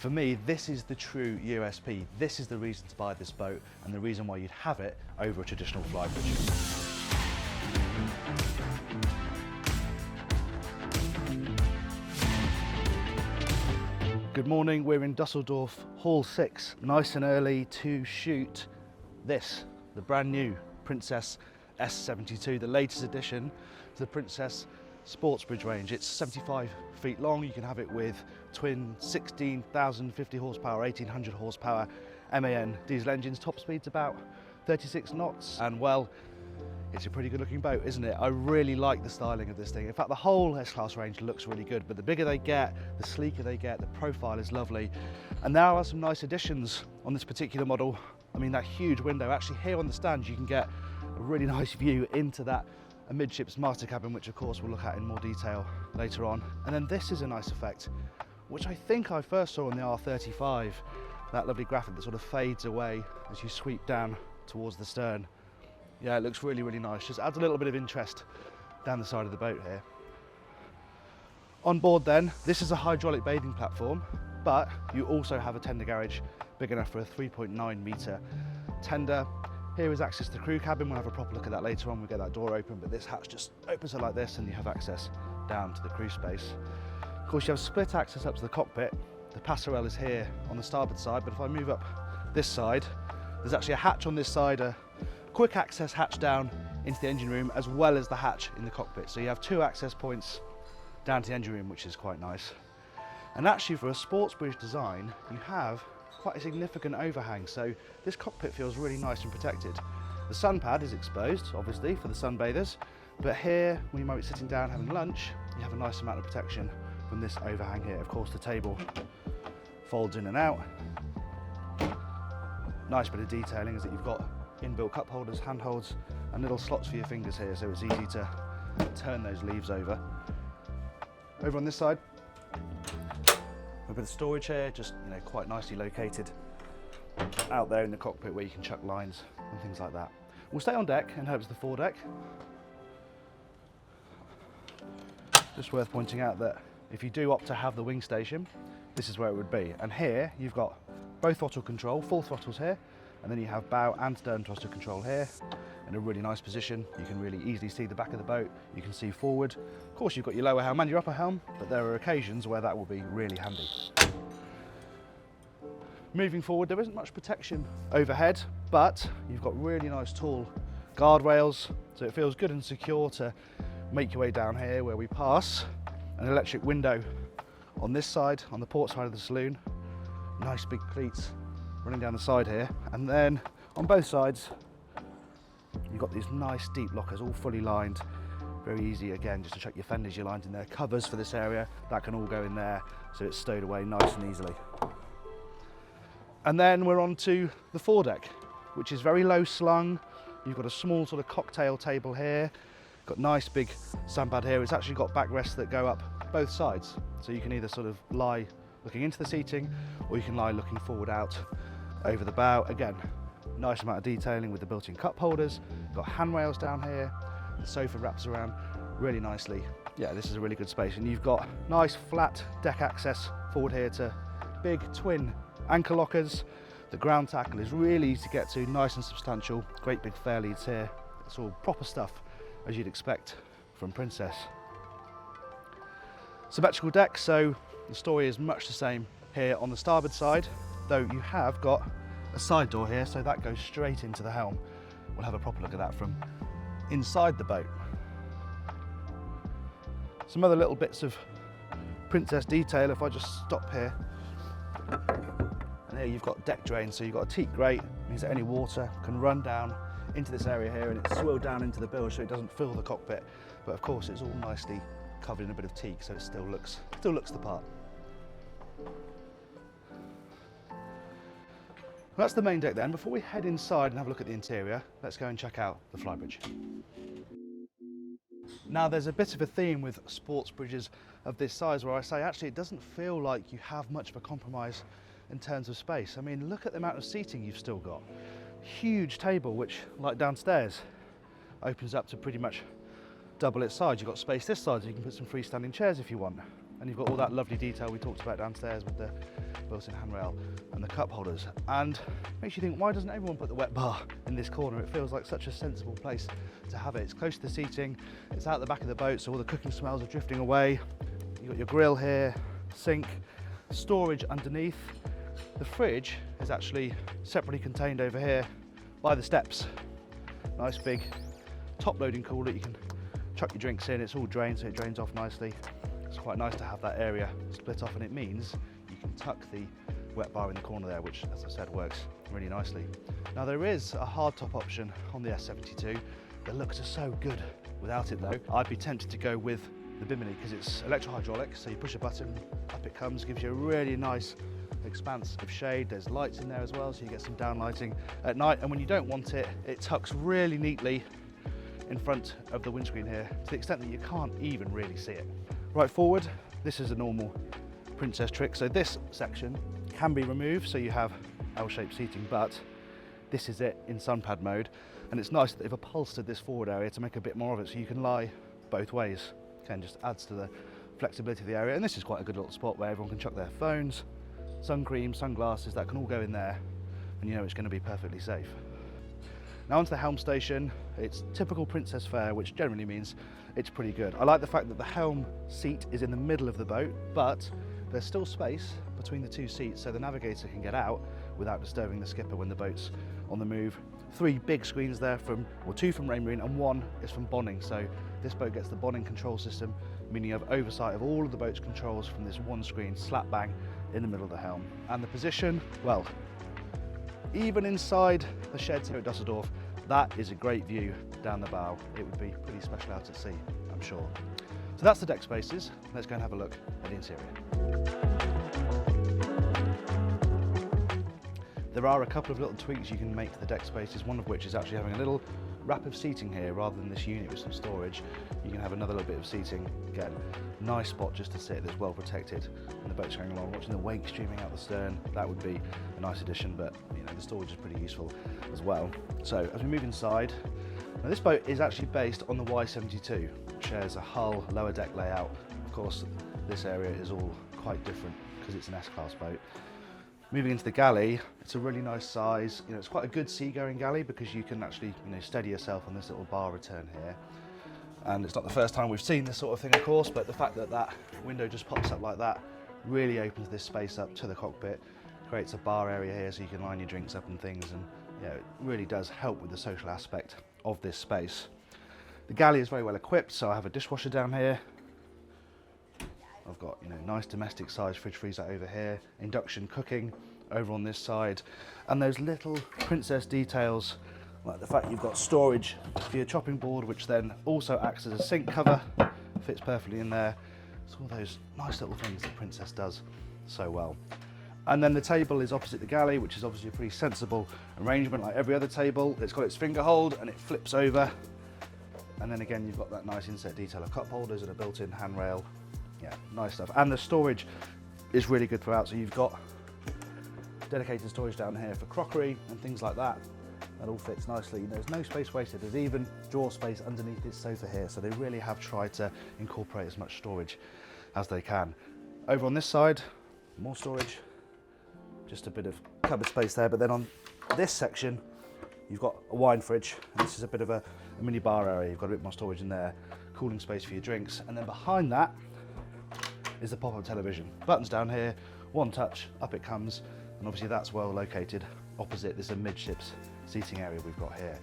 For me, this is the true USP. This is the reason to buy this boat and the reason why you'd have it over a traditional Flybridge. Good morning, we're in Düsseldorf, Hall 6, nice and early to shoot this, the brand new Princess S72, the latest addition to the Princess Sportsbridge range. It's 75 feet long. You can have it with twin 16,050 horsepower, 1800 horsepower MAN diesel engines. Top speed's about 36 knots, and well, it's a pretty good looking boat, isn't it? I really like the styling of this thing. In fact, the whole S-Class range looks really good, but the bigger they get, the sleeker they get, the profile is lovely. And there are some nice additions on this particular model. I mean, that huge window. Actually, here on the stand, you can get a really nice view into that amidships master cabin, which of course we'll look at in more detail later on. And then this is a nice effect, which I think I first saw on the R35, that lovely graphic that sort of fades away as you sweep down towards the stern. Yeah, it looks really, really nice. Just adds a little bit of interest down the side of the boat here. On board then, this is a hydraulic bathing platform, but you also have a tender garage big enough for a 3.9 metre tender. Here is access to the crew cabin. We'll have a proper look at that later on. We'll get that door open, but this hatch just opens it like this and you have access down to the crew space. Of course, you have split access up to the cockpit. The passerelle is here on the starboard side, but if I move up this side, there's actually a hatch on this side, a quick access hatch down into the engine room, as well as the hatch in the cockpit. So you have two access points down to the engine room, which is quite nice. And actually, for a sports bridge design, you have quite a significant overhang, so this cockpit feels really nice and protected. The sun pad is exposed, obviously, for the sunbathers, but here, when you might be sitting down having lunch, you have a nice amount of protection from this overhang here. Of course, the table folds in and out. Nice bit of detailing is that you've got inbuilt cup holders, handholds, and little slots for your fingers here, so it's easy to turn those leaves over. Over on this side, a bit of storage here, just quite nicely located out there in the cockpit where you can chuck lines and things like that. We'll stay on deck and head to the foredeck. Just worth pointing out that if you do opt to have the wing station, this is where it would be. And here you've got both throttle control, full throttles here, and then you have bow and stern throttle control here in a really nice position. You can really easily see the back of the boat, you can see forward. Of course, you've got your lower helm and your upper helm, but there are occasions where that will be really handy. Moving forward, there isn't much protection overhead, but you've got really nice tall guardrails, so it feels good and secure to make your way down here, where we pass an electric window on this side, on the port side of the saloon. Nice big cleats running down the side here, and then on both sides you've got these nice deep lockers, all fully lined. Very easy, again, just to check your fenders, your lines in there. Covers for this area, that can all go in there, so it's stowed away nice and easily. And then we're on to the foredeck, which is very low slung. You've got a small sort of cocktail table here, got nice big sandpad here. It's actually got backrests that go up both sides, so you can either sort of lie looking into the seating, or you can lie looking forward out over the bow. Again, nice amount of detailing with the built-in cup holders. Got handrails down here. The sofa wraps around really nicely. Yeah, this is a really good space, and you've got nice flat deck access forward here to big twin anchor lockers. The ground tackle is really easy to get to, nice and substantial. Great big fair leads here. It's all proper stuff, as you'd expect from Princess. Symmetrical deck, so the story is much the same here on the starboard side, though you have got a side door here, so that goes straight into the helm. We'll have a proper look at that from inside the boat. Some other little bits of Princess detail, if I just stop here. And here you've got deck drains, so you've got a teak grate, means that any water can run down into this area here, and it's swilled down into the bilge so it doesn't fill the cockpit. But of course it's all nicely covered in a bit of teak, so it still looks the part. That's the main deck then. Before we head inside and have a look at the interior, let's go and check out the Flybridge. Now, there's a bit of a theme with sports bridges of this size where I say actually it doesn't feel like you have much of a compromise in terms of space. I mean, look at the amount of seating you've still got. Huge table, which, like downstairs, opens up to pretty much double its size. You've got space this side, so you can put some freestanding chairs if you want. And you've got all that lovely detail we talked about downstairs with the built-in handrail and the cup holders. And makes you think, why doesn't everyone put the wet bar in this corner? It feels like such a sensible place to have it. It's close to the seating, it's out the back of the boat, so all the cooking smells are drifting away. You've got your grill here, sink, storage underneath. The fridge is actually separately contained over here by the steps. Nice big top loading cooler, you can chuck your drinks in, it's all drained so it drains off nicely. It's quite nice to have that area split off, and it means you can tuck the wet bar in the corner there, which, as I said, works really nicely. Now there is a hard top option on the S72. The looks are so good without it though. I'd be tempted to go with the Bimini because it's electro-hydraulic, so you push a button, up it comes, gives you a really nice expanse of shade. There's lights in there as well, so you get some down lighting at night, and when you don't want it, it tucks really neatly in front of the windscreen here, to the extent that you can't even really see it. Right forward, this is a normal Princess trick. So this section can be removed, so you have L-shaped seating, but this is it in sunpad mode, and it's nice that they've upholstered this forward area to make a bit more of it, so you can lie both ways. Again, just adds to the flexibility of the area, and this is quite a good little spot where everyone can chuck their phones, sun cream, sunglasses, that can all go in there, and you know it's going to be perfectly safe. Now onto the helm station. It's typical Princess fare, which generally means it's pretty good. I like the fact that the helm seat is in the middle of the boat, but there's still space between the two seats so the navigator can get out without disturbing the skipper when the boat's on the move. 3 big screens there, or 2 from Raymarine and 1 is from Bonning. So this boat gets the Bonning control system, meaning you have oversight of all of the boat's controls from this one screen slap bang in the middle of the helm. And the position, well, even inside the sheds here at Düsseldorf, that is a great view down the bow. It would be pretty special out at sea, I'm sure. So that's the deck spaces. Let's go and have a look at the interior. There are a couple of little tweaks you can make to the deck spaces, one of which is actually having a little wrap of seating here rather than this unit with some storage. You can have another little bit of seating. Again, nice spot just to sit that's well protected and the boat's going along, watching the wake streaming out the stern. That would be a nice addition, but you know, the storage is pretty useful as well. So as we move inside, now this boat is actually based on the Y72, which shares a hull lower deck layout. Of course, this area is all quite different because it's an S-class boat. Moving into the galley, it's a really nice size. You know, it's quite a good seagoing galley because you can actually, you know, steady yourself on this little bar return here. And it's not the first time we've seen this sort of thing, of course, but the fact that that window just pops up like that really opens this space up to the cockpit, creates a bar area here so you can line your drinks up and things, and yeah, it really does help with the social aspect of this space. The galley is very well equipped, so I have a dishwasher down here. I've got, you know, nice domestic size fridge freezer over here, induction cooking over on this side, and those little Princess details, like the fact you've got storage for your chopping board, which then also acts as a sink cover, fits perfectly in there. It's all those nice little things that Princess does so well. And then the table is opposite the galley, which is obviously a pretty sensible arrangement like every other table. It's got its finger hold and it flips over. And then again, you've got that nice inset detail of cup holders and a built-in handrail. Yeah, nice stuff. And the storage is really good throughout. So you've got dedicated storage down here for crockery and things like that. That all fits nicely. There's no space wasted. There's even drawer space underneath this sofa here. So they really have tried to incorporate as much storage as they can. Over on this side, more storage, just a bit of cupboard space there. But then on this section, you've got a wine fridge. And this is a bit of a mini bar area. You've got a bit more storage in there, cooling space for your drinks. And then behind that is the pop-up television. Buttons down here, one touch, up it comes. And obviously that's well located opposite this midships seating area we've got here.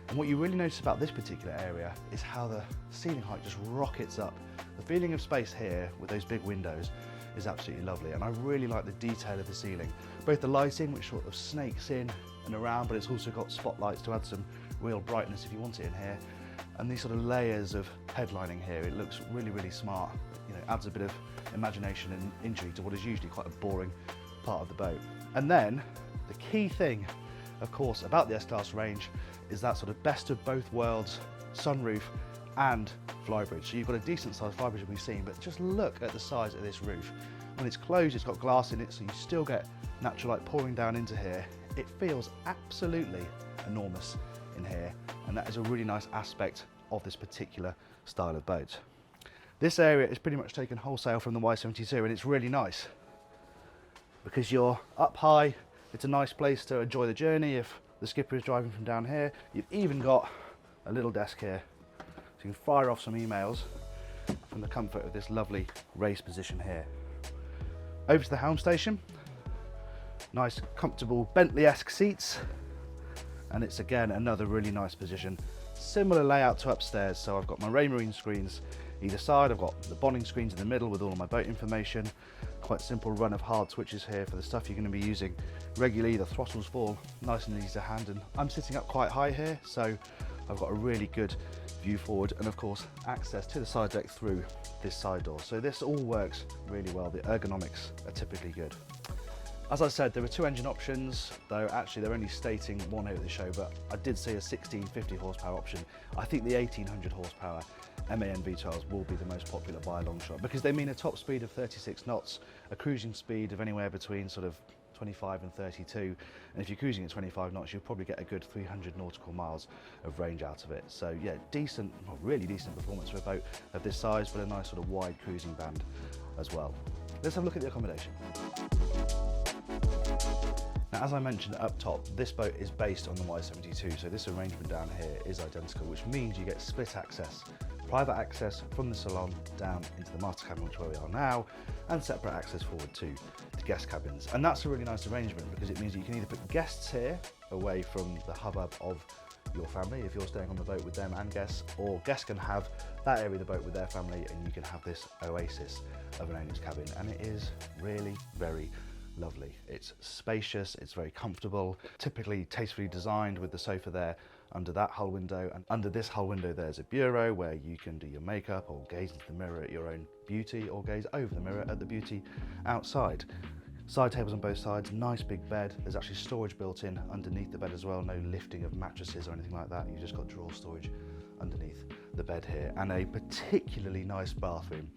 And what you really notice about this particular area is how the ceiling height just rockets up. The feeling of space here with those big windows is absolutely lovely, and I really like the detail of the ceiling. Both the lighting, which sort of snakes in and around, but it's also got spotlights to add some real brightness if you want it in here, and these sort of layers of headlining here. It looks really, really smart. You know, adds a bit of imagination and intrigue to what is usually quite a boring part of the boat. And then the key thing, of course, about the S-Class range is that sort of best of both worlds sunroof and Flybridge. So you've got a decent sized Flybridge we've seen, but just look at the size of this roof. When it's closed, it's got glass in it, so you still get natural light pouring down into here. It feels absolutely enormous in here, and that is a really nice aspect of this particular style of boat. This area is pretty much taken wholesale from the Y72, and it's really nice. because you're up high. It's a nice place to enjoy the journey if the skipper is driving from down here. You've even got a little desk here, so you can fire off some emails from the comfort of this lovely raised position here. Over to the helm station. Nice, comfortable Bentley-esque seats. And it's again another really nice position. Similar layout to upstairs, so I've got my Raymarine screens either side. I've got the bonding screens in the middle with all of my boat information. Quite simple run of hard switches here for the stuff you're going to be using regularly. The throttles fall nice and easy to hand, and I'm sitting up quite high here, so I've got a really good view forward, and of course access to the side deck through this side door. So this all works really well. The ergonomics are typically good. As I said, there were 2 engine options, though actually they're only stating one here at the show, but I did see a 1650 horsepower option. I think the 1800 horsepower MAN V12s will be the most popular by a long shot, because they mean a top speed of 36 knots, a cruising speed of anywhere between sort of 25 and 32, and if you're cruising at 25 knots, you'll probably get a good 300 nautical miles of range out of it. So yeah, decent, well, really decent performance for a boat of this size, but a nice sort of wide cruising band as well. Let's have a look at the accommodation. Now, as I mentioned up top, this boat is based on the Y72, so this arrangement down here is identical, which means you get split access, private access from the salon down into the master cabin, which is where we are now, and separate access forward to the guest cabins. And that's a really nice arrangement, because it means that you can either put guests here away from the hubbub of your family if you're staying on the boat with them and guests, or guests can have that area of the boat with their family, and you can have this oasis of an owner's cabin. And it is really very lovely. It's spacious, it's very comfortable, typically tastefully designed with the sofa there under that hull window, and under this hull window there's a bureau where you can do your makeup or gaze into the mirror at your own beauty, or gaze over the mirror at the beauty outside. Side tables on both sides, nice big bed. There's actually storage built in underneath the bed as well, no lifting of mattresses or anything like that. You've just got drawer storage underneath the bed here, and a particularly nice bathroom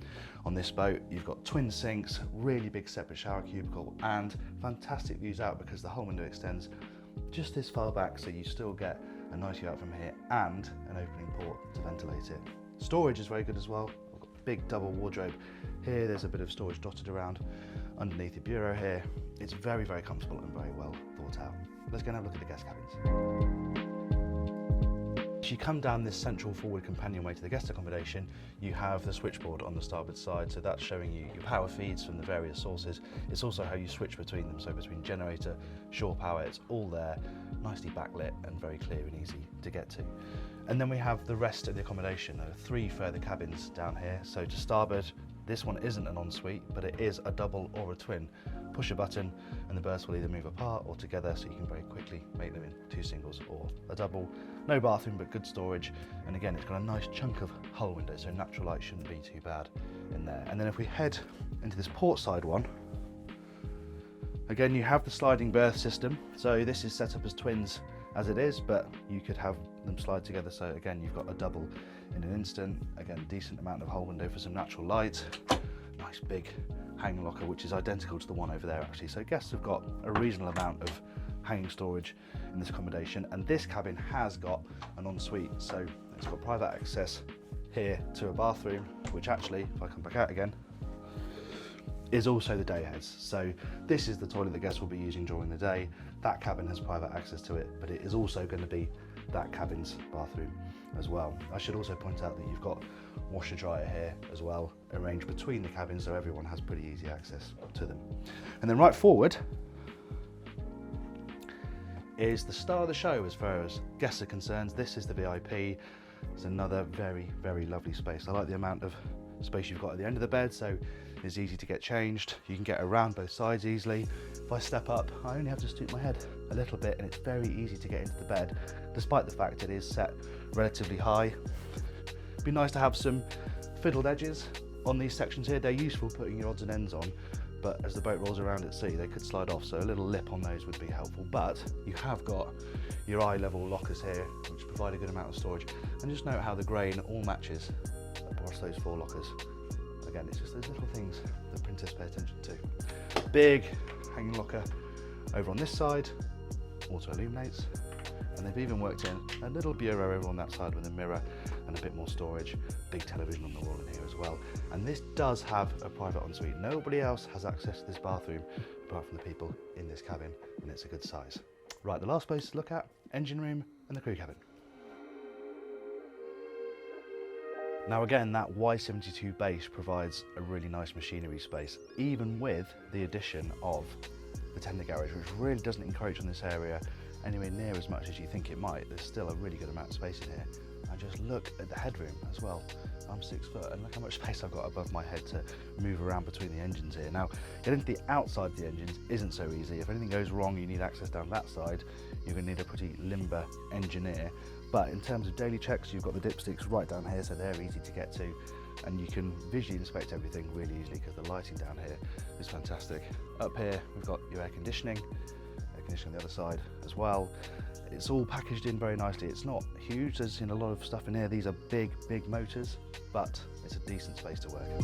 on this boat. You've got twin sinks, really big separate shower cubicle, and fantastic views out because the whole window extends just this far back, so you still get a nice view out from here and an opening port to ventilate it. Storage is very good as well. I've got a big double wardrobe here. There's a bit of storage dotted around underneath the bureau here. It's very, very comfortable and very well thought out. Let's go and have a look at the guest cabins. As you come down this central forward companionway to the guest accommodation, you have the switchboard on the starboard side, so that's showing you your power feeds from the various sources. It's also how you switch between them, so between generator, shore power, it's all there, nicely backlit and very clear and easy to get to. And then we have the rest of the accommodation. There are 3 further cabins down here. So to starboard, this one isn't an ensuite, but it is a double or a twin. Push a button and the berths will either move apart or together, so you can very quickly make them in 2 singles or a double. No bathroom, but good storage. And again, it's got a nice chunk of hull window, so natural light shouldn't be too bad in there. And then if we head into this port side one, again, you have the sliding berth system. So this is set up as twins as it is, but you could have them slide together. So again, you've got a double in an instant. Again, decent amount of hull window for some natural light. Nice big hanging locker, which is identical to the one over there actually. So guests have got a reasonable amount of hanging storage in this accommodation. And this cabin has got an ensuite. So it's got private access here to a bathroom, which actually, if I come back out again, is also the day heads. So this is the toilet the guests will be using during the day. That cabin has private access to it, but it is also going to be that cabin's bathroom as well. I should also point out that you've got washer dryer here as well, arranged between the cabins, so everyone has pretty easy access to them. And then right forward is the star of the show as far as guests are concerned. This is the VIP. It's another very, very lovely space. I like the amount of space you've got at the end of the bed, so it's easy to get changed. You can get around both sides easily. If I step up, I only have to stoop my head a little bit, and it's very easy to get into the bed, despite the fact it is set relatively high. It'd be nice to have some fiddled edges on these sections here. They're useful putting your odds and ends on, but as the boat rolls around at sea, they could slide off, so a little lip on those would be helpful. But you have got your eye level lockers here, which provide a good amount of storage. And just note how the grain all matches across those 4 lockers. Again, it's just those little things that Princess pay attention to. Big hanging locker over on this side, auto illuminates, and they've even worked in a little bureau over on that side with a mirror and a bit more storage. Big television on the wall in here as as well. And this does have a private ensuite. Nobody else has access to this bathroom apart from the people in this cabin, and it's a good size. Right, the last place to look at, engine room and the crew cabin. Now again, that Y72 base provides a really nice machinery space, even with the addition of the tender garage, which really doesn't encroach on this area anywhere near as much as you think it might. There's still a really good amount of space in here. And just look at the headroom as well. I'm 6 foot and look how much space I've got above my head to move around between the engines here. Now, getting to the outside of the engines isn't so easy. If anything goes wrong, you need access down that side, you're gonna need a pretty limber engineer. But in terms of daily checks, you've got the dipsticks right down here, so they're easy to get to. And you can visually inspect everything really easily because the lighting down here is fantastic. Up here, we've got your air conditioning on the other side as well. It's all packaged in very nicely. It's not huge, there's a lot of stuff in here. These are big motors, but it's a decent space to work in.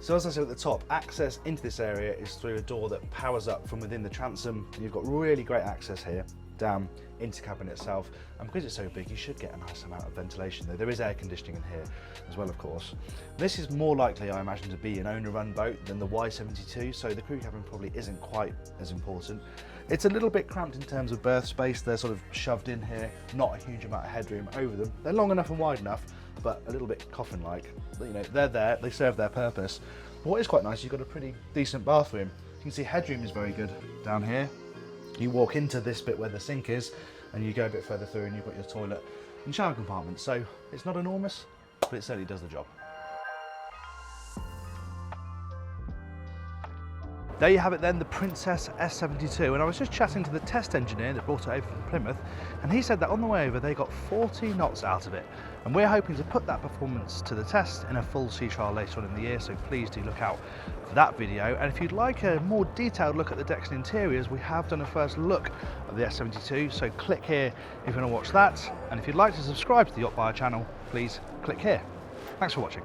So as I said at the top, access into this area is through a door that powers up from within the transom. You've got really great access here down into the cabin itself, and because it's so big you should get a nice amount of ventilation, though there is air conditioning in here as well, of course. This is more likely, I imagine, to be an owner-run boat than the Y72, so the crew cabin probably isn't quite as important. It's a little bit cramped in terms of berth space. They're sort of shoved in here, not a huge amount of headroom over them. They're long enough and wide enough, but a little bit coffin-like. They're there, they serve their purpose. But what is quite nice, you've got a pretty decent bathroom. You can see headroom is very good down here. You walk into this bit where the sink is, and you go a bit further through and you've got your toilet and shower compartment. So it's not enormous, but it certainly does the job. There you have it then, the Princess S72, and I was just chatting to the test engineer that brought it over from Plymouth, and he said that on the way over they got 40 knots out of it, and we're hoping to put that performance to the test in a full sea trial later on in the year, so please do look out for that video. And if you'd like a more detailed look at the decks and interiors, we have done a first look of the S72, so click here if you want to watch that, and if you'd like to subscribe to the YachtBuyer channel, please click here. Thanks for watching.